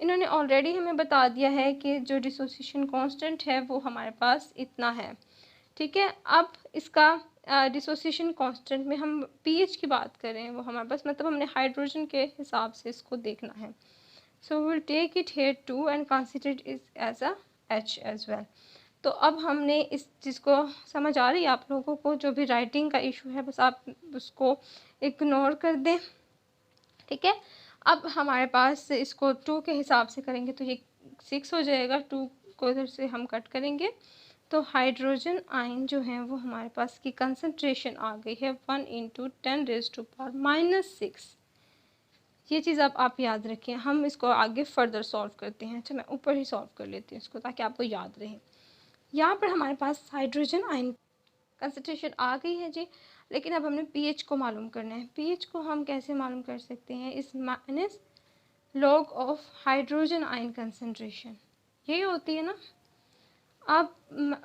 इन्होंने ऑलरेडी हमें बता दिया है कि जो डिसोसिएशन कांस्टेंट है वो हमारे पास इतना है। ठीक है, अब इसका डिसोसिएशन कांस्टेंट में हम pH की बात करें, वो हमारे पास मतलब हमने हाइड्रोजन के हिसाब से इसको देखना है। So we will take it here 2 and consider it as a H as well. तो अब हमने इस चीज़ को समझ आ रही है आप लोगों को? जो भी राइटिंग का इशू है बस आप उसको इग्नोर कर दें। ठीक है, अब हमारे पास इसको 2 के हिसाब से करेंगे तो ये 6 हो जाएगा। 2 को इधर से हम कट करेंगे तो हाइड्रोजन आयन जो है वो हमारे पास की कंसंट्रेशन आ गई है 1 इंटू 10⁻⁻6। ये चीज़ अब आप याद रखें। हम इसको आगे फर्दर सॉल्व करते हैं। अच्छा, मैं ऊपर ही सॉल्व कर लेती हूँ इसको ताकि आपको याद रहे। यहाँ पर हमारे पास हाइड्रोजन आयन कंसंट्रेशन आ गई है जी, लेकिन अब हमने pH को मालूम करना है। pH को हम कैसे मालूम कर सकते हैं? इस minus log of hydrogen ion concentration, यही होती है ना। अब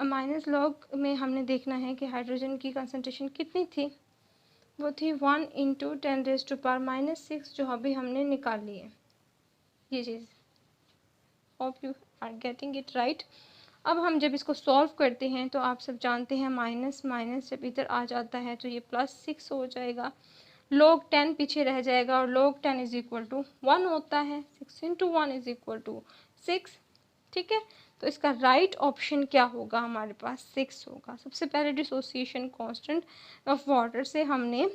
माइनस लॉग में हमने देखना है कि हाइड्रोजन की कंसंट्रेशन कितनी थी, वो थी 1 इंटू 10⁻⁻6 जो अभी हमने निकाल ली है। ये चीज़ hope you are getting it right. अब हम जब इसको सॉल्व करते हैं तो आप सब जानते हैं माइनस माइनस जब इधर आ जाता है तो ये +6 हो जाएगा। log 10 पीछे रह जाएगा और log 10 इज इक्वल टू 1 होता है। 6 इंटू 1 इज इक्वल टू 6। ठीक है, तो इसका राइट ऑप्शन क्या होगा, हमारे पास 6 होगा। सबसे पहले डिसोसिएशन कांस्टेंट ऑफ वाटर से हमने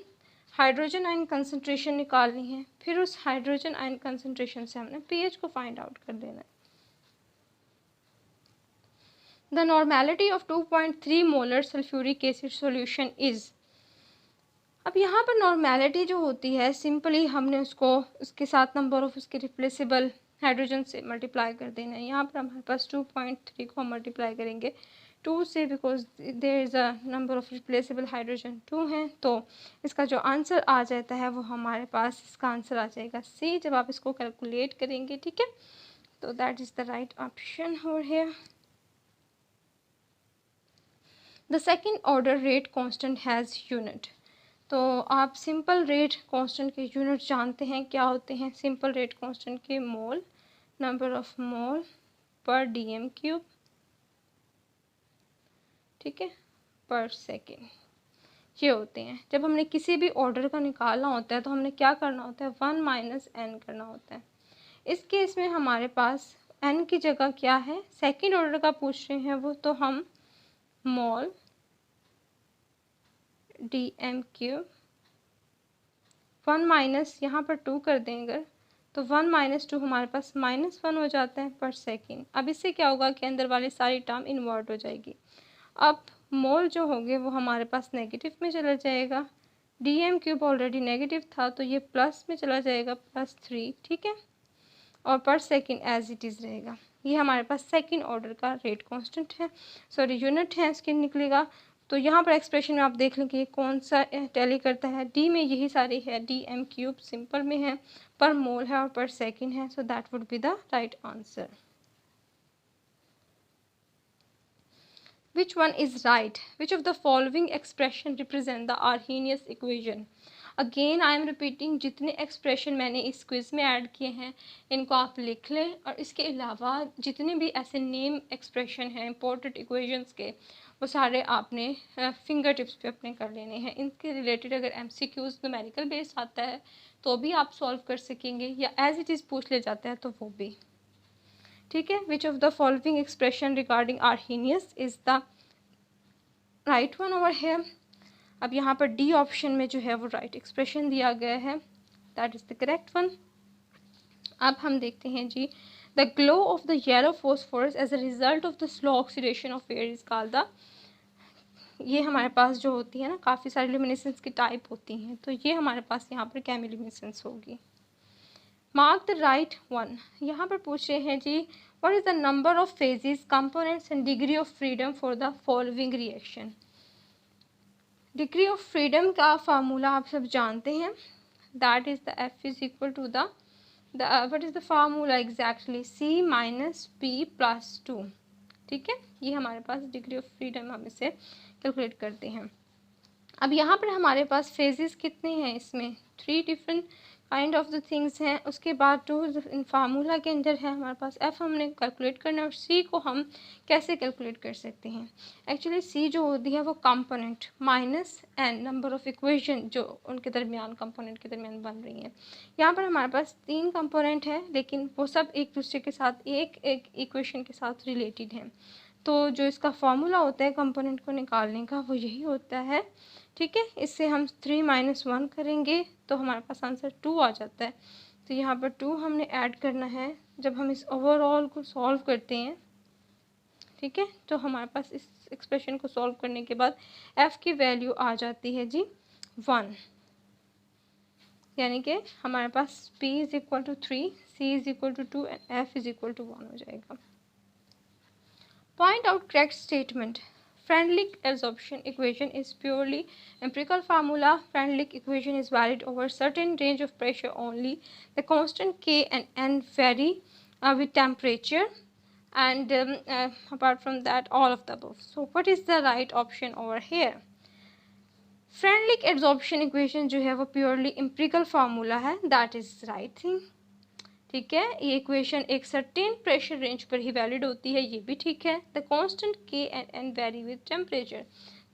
हाइड्रोजन आयन कंसंट्रेशन निकालनी है, फिर उस हाइड्रोजन आयन कंसंट्रेशन से हमने पीएच को फाइंड आउट कर लेना है। The normality of 2.3 molar sulphuric acid solution is. अब यहाँ पर नॉर्मेलिटी जो होती है, सिंपली हमने उसको उसके साथ नंबर ऑफ उसके रिप्लेसेबल हाइड्रोजन से मल्टीप्लाई कर देना है। यहाँ पर हमारे पास 2.3 को हम मल्टीप्लाई करेंगे 2 से, because there is a number of replaceable hydrogen 2 हैं, तो इसका जो आंसर आ जाता है वो हमारे पास, इसका आंसर आ जाएगा सी जब आप इसको कैलकुलेट करेंगे। ठीक है, तो that is the right option over here. The second order rate constant has unit. तो आप सिंपल रेट कांस्टेंट के यूनिट जानते हैं क्या होते हैं। सिंपल रेट कांस्टेंट के मोल, नंबर ऑफ मोल पर डीएम क्यूब, ठीक है, पर सेकेंड, ये होते हैं। जब हमने किसी भी ऑर्डर का निकालना होता है तो हमने क्या करना होता है, 1 माइनस एन करना होता है। इस केस में हमारे पास एन की जगह क्या है, सेकेंड ऑर्डर का पूछ रहे हैं वो, तो हम मोल डी एम क्यूब 1 माइनस यहाँ पर 2 कर दें अगर, तो 1 माइनस 2 हमारे पास -1 हो जाता है पर सेकेंड। अब इससे क्या होगा कि अंदर वाली सारी टर्म इन्वर्ट हो जाएगी। अब मोल जो होंगे वो हमारे पास नेगेटिव में चला जाएगा, D M cube already negative था तो ये प्लस में चला जाएगा +3, ठीक है, और पर सेकेंड एज इट इज़ रहेगा। ये हमारे पास सेकेंड ऑर्डर का रेट कांस्टेंट है, सॉरी यूनिट है, इसके निकलेगा। तो यहाँ पर एक्सप्रेशन में आप देख लें कि ये कौन सा टैली करता है, डी में यही सारी है, डी एम क्यूब सिंपल में है, पर मोल है और पर सेकेंड है, so that would be the right answer. Which one is right? Which of the following expression represent the Arrhenius equation? Again I am repeating, जितने एक्सप्रेशन मैंने इस क्विज में ऐड किए हैं इनको आप लिख लें, और इसके अलावा जितने भी ऐसे नेम एक्सप्रेशन हैं इंपॉर्टेंट इक्वेशंस के, वो सारे आपने फिंगर टिप्स पे अपने कर लेने हैं। इनके रिलेटेड अगर MCQs न्यूमेरिकल बेस्ड आता है तो भी आप सॉल्व कर सकेंगे, या एज इट इज़ पूछ ले जाता है तो वो भी, ठीक है। विच of the following expression regarding Arrhenius is the right one over here. अब यहाँ पर डी ऑप्शन में जो है वो राइट एक्सप्रेशन दिया गया है, that is the correct one. अब हम देखते हैं जी, the glow of the yellow phosphorus as a result of the slow oxidation of air is called the. ये हमारे पास जो होती है ना, काफ़ी सारी ल्यूमिनेसेंस की टाइप होती हैं, तो ये हमारे पास यहाँ पर केमिल्यूमिनेसेंस होगी। Mark the right one. यहाँ पर पूछ रहे हैं जी, what is the number of phases, components and degree of freedom for the following reaction. Degree of freedom का फार्मूला आप सब जानते हैं, that is the F is equal to the what is the formula exactly, C minus P plus 2, ठीक है। ये हमारे पास degree of freedom हम इसे कैलकुलेट करते हैं। अब यहाँ पर हमारे पास फेजेस कितने हैं, इसमें 3 different kind of the things हैं। उसके बाद जो फार्मूला के अंदर है हमारे पास F हमने कैलकुलेट करना है, और C को हम कैसे कैलकुलेट कर सकते हैं। एक्चुअली C जो होती है वो component minus n number of equation जो उनके दरमियान कंपोनेंट के दरमियान बन रही हैं। यहाँ पर हमारे पास 3 कंपोनेंट हैं, लेकिन वो सब एक दूसरे के साथ एक एक इक्वेशन के साथ रिलेटेड हैं। तो जो इसका फार्मूला होता है कंपोनेंट को निकालने का वो यही होता है, ठीक है। इससे हम 3 - 1 करेंगे तो हमारे पास आंसर 2 आ जाता है। तो यहाँ पर 2 हमने ऐड करना है जब हम इस ओवरऑल को सॉल्व करते हैं, ठीक है। तो हमारे पास इस एक्सप्रेशन को सॉल्व करने के बाद F की वैल्यू आ जाती है जी 1, यानी कि हमारे पास P is equal to 3, C is equal to 2 and F is equal to 1 हो जाएगा। Point out correct statement. Freundlich absorption equation is purely empirical formula. Freundlich equation is valid over certain range of pressure only. The constant K and N vary with temperature, and apart from that all of the above. So what is the right option over here? Freundlich absorption equation जो है वो purely empirical formula है, that is right thing, ठीक है। ये equation एक certain pressure range पर ही valid होती है, ये भी ठीक है। The constant K and N vary with temperature,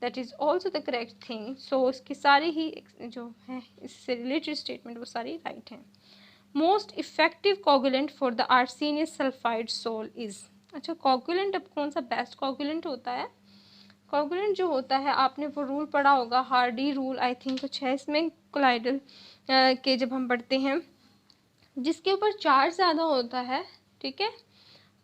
that is also the correct thing. So इसकी सारी ही जो है इससे रिलेटेड स्टेटमेंट वो सारी राइट हैं। Most effective coagulant for the arsenious sulphide sol is, अच्छा, कोगुलेंट अब कौन सा बेस्ट कोगुलेंट होता है? कोगुलेंट जो होता है, आपने वो रूल पढ़ा होगा, हार्डी रूल आई थिंक कुछ है इसमें, कोलाइडल के जब हम पढ़ते हैं, जिसके ऊपर चार्ज ज़्यादा होता है, ठीक है,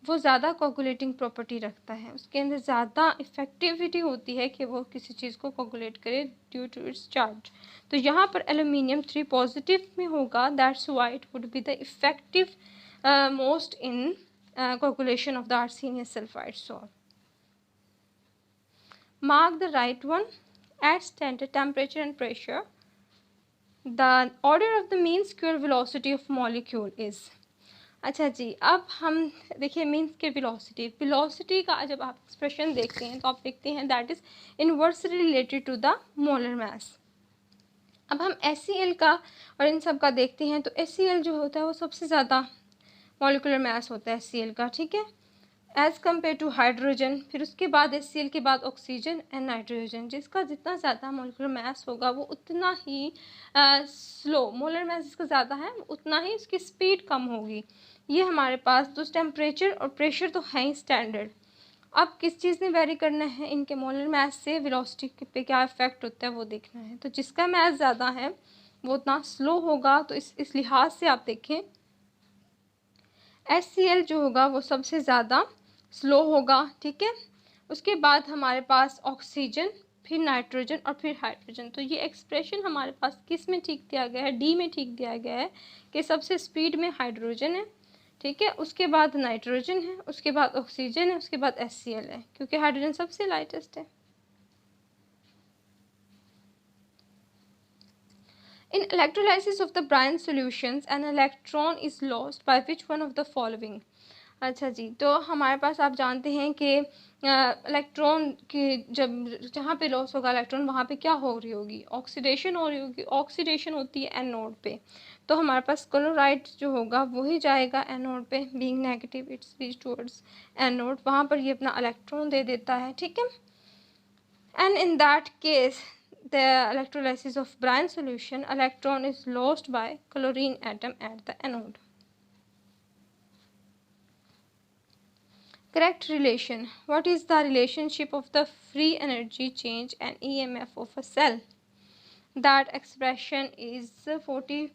वो ज़्यादा कोगुलेटिंग प्रॉपर्टी रखता है, उसके अंदर ज़्यादा इफ़ेक्टिविटी होती है कि वो किसी चीज़ को कोगुलेट करे ड्यू टू इट्स चार्ज। तो यहाँ पर एल्यूमिनियम 3 पॉजिटिव में होगा, that's why it would be the effective most in coagulation of the arsenious sulfide salt. Mark the right one. At standard temperature and pressure, the order of the mean square velocity of molecule is. अच्छा जी, अब हम देखिए mean square velocity का जब आप expression देखते हैं तो आप देखते हैं that is inversely related to the molar mass. अब हम HCl का और इन सब का देखते हैं तो HCl जो होता है वो सबसे ज़्यादा मॉलिकुलर मास होता है HCl का, ठीक है, एज़ कम्पेयर टू हाइड्रोजन। फिर उसके बाद HCl के बाद ऑक्सीजन एंड नाइट्रोजन, जिसका जितना ज़्यादा मॉलिकुलर मास होगा वो उतना ही स्लो, मोलर मास जिसका ज़्यादा है उतना ही उसकी स्पीड कम होगी। ये हमारे पास तो टेम्परेचर और प्रेशर तो है ही स्टैंडर्ड। अब किस चीज़ ने वेरी करना है, इनके मोलर मास से वेलोसिटी पे क्या इफेक्ट होता है वो देखना है। तो जिसका मास ज़्यादा है वो उतना स्लो होगा, तो इस लिहाज से आप देखें HCl जो होगा वो सबसे ज़्यादा स्लो होगा, ठीक है। उसके बाद हमारे पास ऑक्सीजन, फिर नाइट्रोजन और फिर हाइड्रोजन। तो ये एक्सप्रेशन हमारे पास किस में ठीक दिया गया है, डी में ठीक दिया गया है कि सबसे स्पीड में हाइड्रोजन है, ठीक है, उसके बाद नाइट्रोजन है, उसके बाद ऑक्सीजन है, उसके बाद HCl है, क्योंकि हाइड्रोजन सबसे लाइटेस्ट है। In electrolysis of the brine solutions, an electron is lost by which one of the following? अच्छा जी, तो हमारे पास आप जानते हैं कि इलेक्ट्रॉन की जब जहाँ पे लॉस होगा इलेक्ट्रॉन, वहाँ पे क्या हो रही होगी, ऑक्सीडेशन हो रही होगी। ऑक्सीडेशन होती है एनोड पे, तो हमारे पास क्लोराइड जो होगा वही जाएगा एनोड पे, being negative it's reach towards anode, वहाँ पर ये अपना इलेक्ट्रॉन दे देता है, ठीक है। And in that case the electrolysis of brine solution, electron is lost by chlorine atom at the anode. Correct relation. What is the relationship of the free energy change and EMF of a cell? That expression is 40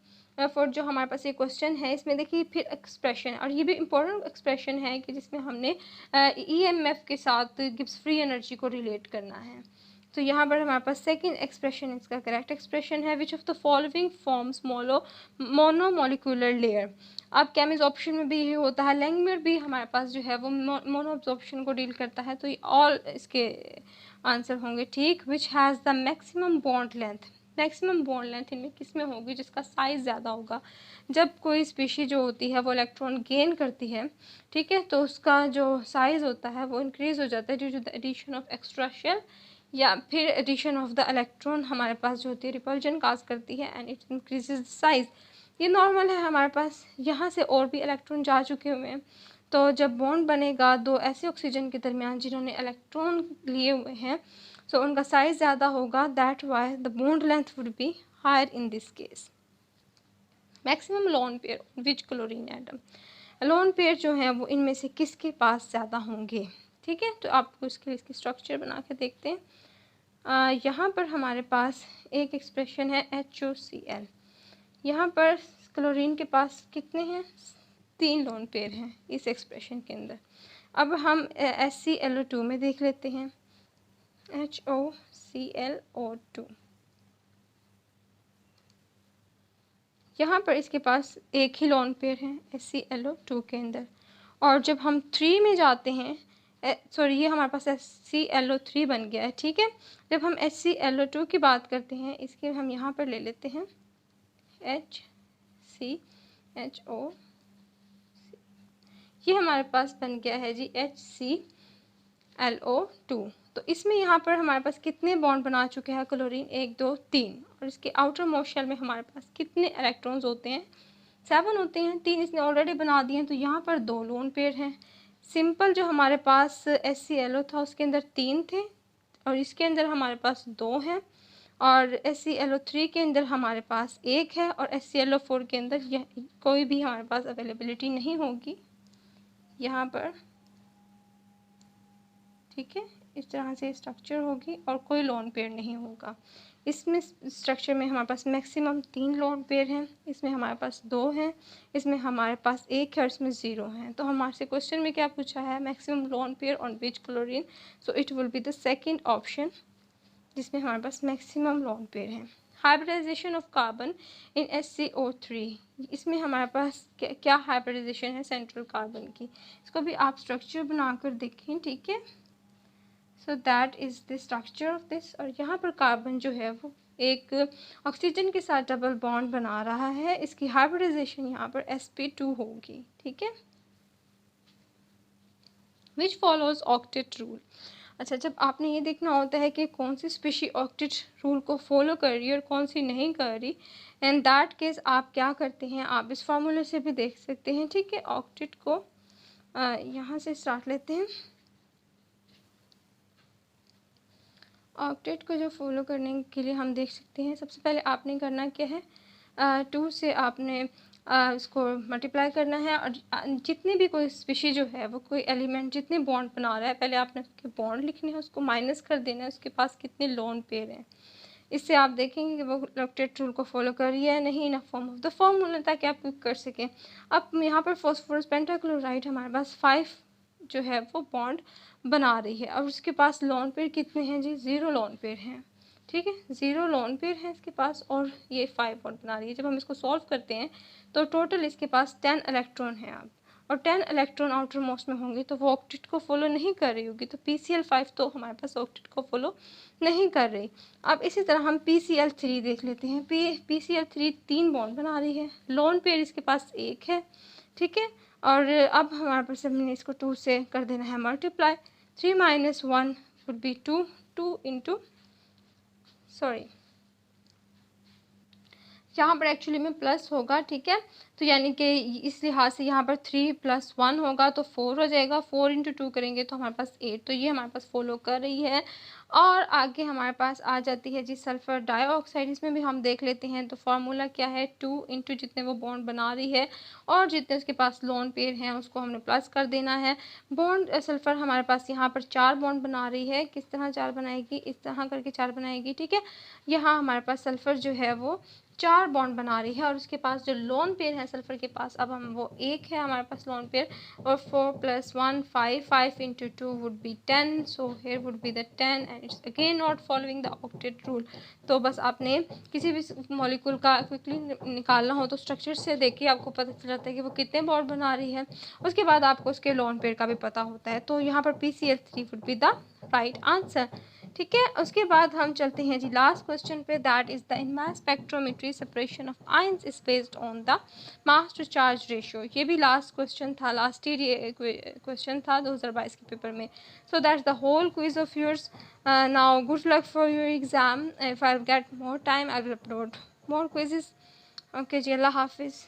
for जो हमारे पास ये question है इसमें देखिए फिर expression, और ये भी इम्पोर्टेंट एक्सप्रेशन है कि जिसमें हमने EMF के साथ गिब्स फ्री एनर्जी को रिलेट करना है। तो यहाँ पर हमारे पास सेकंड एक्सप्रेशन इसका करेक्ट एक्सप्रेशन है, विच of the following forms monomolecular layer. अब केमिस ऑप्शन में भी ये होता है, लैंगमुइर भी हमारे पास जो है वो मोनो ऑब्जॉर्प्शन को डील करता है, तो ये ऑल इसके आंसर होंगे ठीक। Which has the maximum bond length, maximum bond length इनमें किस में होगी, जिसका साइज़ ज़्यादा होगा। जब कोई स्पीशी जो होती है वो इलेक्ट्रॉन गेन करती है, ठीक है, तो उसका जो साइज़ होता है वो इंक्रीज़ हो जाता है due to the addition of extra shell, या फिर एडिशन ऑफ द इलेक्ट्रॉन हमारे पास जो होती है रिपल्जन काज करती है एंड इट इंक्रीजेज साइज। ये नॉर्मल है हमारे पास। यहाँ से और भी इलेक्ट्रॉन जा चुके हुए हैं, तो जब बॉन्ड बनेगा दो ऐसे ऑक्सीजन के दरमियान जिन्होंने इलेक्ट्रॉन लिए हुए हैं, सो उनका साइज ज़्यादा होगा, that why the bond length would be higher in this case. Maximum lone pair which chlorine atom, lone pair जो है वो इनमें से किसके पास ज़्यादा होंगे, ठीक है। तो आपको इसके इसकी स्ट्रक्चर बना के देखते हैं। यहाँ पर हमारे पास एक एक्सप्रेशन है HOCl। यहाँ पर क्लोरीन के पास कितने हैं, 3 लोन पेयर हैं इस एक्सप्रेशन के अंदर। अब हम HClO2 में देख लेते हैं, HOClO2, यहाँ पर इसके पास एक ही लोन पेयर है HClO2 के अंदर। और जब हम 3 में जाते हैं, सॉरी ये हमारे पास HClO3 बन गया है, ठीक है। जब हम HClO2 की बात करते हैं, इसके हम यहाँ पर ले लेते हैं HCHO, ये हमारे पास बन गया है जी HClO2। तो इसमें यहाँ पर हमारे पास कितने बॉन्ड बना चुके हैं क्लोरीन, 1 2 3, और इसके आउटर मोस्ट शेल में हमारे पास कितने इलेक्ट्रॉन्स होते हैं, 7 होते हैं। 3 इसने ऑलरेडी बना दिए हैं, तो यहाँ पर 2 लोन पेयर हैं। सिंपल जो हमारे पास HClO था उसके अंदर 3 थे, और इसके अंदर हमारे पास 2 हैं, और HClO3 के अंदर हमारे पास 1 है, और HClO4 के अंदर यह कोई भी हमारे पास अवेलेबिलिटी नहीं होगी यहाँ पर। ठीक है, इस तरह से स्ट्रक्चर होगी और कोई लोन पेयर नहीं होगा। इसमें स्ट्रक्चर में हमारे पास मैक्सिमम 3 लोन पेयर हैं, इसमें हमारे पास 2 हैं, इसमें हमारे पास 1 है और इसमें 0 है। तो हमारे से क्वेश्चन में क्या पूछा है, maximum lone pair on which chlorine, so it will be the second option जिसमें हमारे पास मैक्सिमम लोन पेयर है। Hybridization of carbon in SCO3, इसमें हमारे पास क्या हाइब्रिडाइजेशन है सेंट्रल कार्बन की, इसको भी आप स्ट्रक्चर बनाकर देखें, ठीक है। So that is the structure of this, और यहाँ पर कार्बन जो है वो एक ऑक्सीजन के साथ डबल बॉन्ड बना रहा है, इसकी हाइब्रिडाइजेशन यहाँ पर sp2 होगी, ठीक है। विच फॉलोज ऑक्टेट रूल, अच्छा, जब आपने ये देखना होता है कि कौन सी स्पीशी ऑक्टेट रूल को फॉलो कर रही है और कौन सी नहीं कर रही, एंड दैट केस आप क्या करते हैं, आप इस फार्मूले से भी देख सकते हैं, ठीक है। ऑक्टेट को यहाँ से स्टार्ट लेते हैं। ऑक्टेट को जो फॉलो करने के लिए हम देख सकते हैं, सबसे पहले आपने करना क्या है, 2 से आपने इसको मल्टीप्लाई करना है, और जितनी भी कोई स्पीशी जो है वो कोई एलिमेंट जितने बॉन्ड बना रहा है, पहले आपने उसके बॉन्ड लिखने हैं, उसको माइनस कर देना है, उसके पास कितने लोन पेयर हैं। इससे आप देखेंगे कि वो ऑक्टेट रूल को फॉलो कर रही है नहीं, in a form of the formula, ताकि आप क्विक कर सकें। अब यहाँ पर फॉस्फोरस पेंटाक्लोराइड हमारे पास 5 जो है वो बॉन्ड बना रही है, और उसके पास लोन पेयर कितने हैं जी, 0 लोन पेयर हैं, ठीक है, 0 लोन पेयर है इसके पास, और ये 5 बॉन्ड बना रही है। जब हम इसको सॉल्व करते हैं तो टोटल इसके पास 10 इलेक्ट्रॉन है अब, और 10 इलेक्ट्रॉन आउटर मोस्ट में होंगे, तो वो ऑक्टेट को फॉलो नहीं कर रही होगी, तो PCl5 तो हमारे पास ऑक्टेट को फॉलो नहीं कर रही। अब इसी तरह हम PCl3 देख लेते हैं। PCl3 3 बॉन्ड बना रही है, लोन पेयर इसके पास 1 है, ठीक है। और अब हमारे पास हमने इसको 2 से कर देना है multiply, 3 - 1 would be 2, 2 into sorry यहाँ पर एक्चुअली में प्लस होगा, ठीक है। तो यानी कि इस लिहाज से यहाँ पर 3 + 1 होगा तो 4 हो जाएगा, 4 × 2 करेंगे तो हमारे पास 8, तो ये हमारे पास फॉलो कर रही है। और आगे हमारे पास आ जाती है जी सल्फ़र डाइऑक्साइड, इसमें भी हम देख लेते हैं। तो फार्मूला क्या है, 2 × जितने वो बॉन्ड बना रही है और जितने उसके पास लोन पेयर हैं उसको हमने प्लस कर देना है। बॉन्ड सल्फ़र हमारे पास यहाँ पर 4 बॉन्ड बना रही है, किस तरह 4 बनाएगी, इस तरह करके 4 बनाएगी, ठीक है। यहाँ हमारे पास सल्फ़र जो है वो 4 बॉन्ड बना रही है, और उसके पास जो लोन पेयर है सल्फ़र के पास, अब हम वो 1 है हमारे पास लोन पेयर, और 4 + 1 5, 5 × 2 would be 10, so here would be the 10, and it's again not following the octet rule. तो बस आपने किसी भी मॉलिक्यूल का क्विकली निकालना हो तो स्ट्रक्चर से देखिए, आपको पता चल जाता है कि वो कितने बॉन्ड बना रही है, उसके बाद आपको उसके लोन पेयर का भी पता होता है। तो यहाँ पर PCl3 would be the right answer, ठीक है। उसके बाद हम चलते हैं जी लास्ट क्वेश्चन पे, that is the in mass spectrometry separation of ions is based on the mass to charge ratio. ये भी लास्ट क्वेश्चन था, लास्ट ईयर ये क्वेश्चन था 2022 के पेपर में। So that's the whole quiz of yours. Now good luck for your exam, if I get more time I will upload more quizzes. Okay जी, अल्लाह हाफिज़।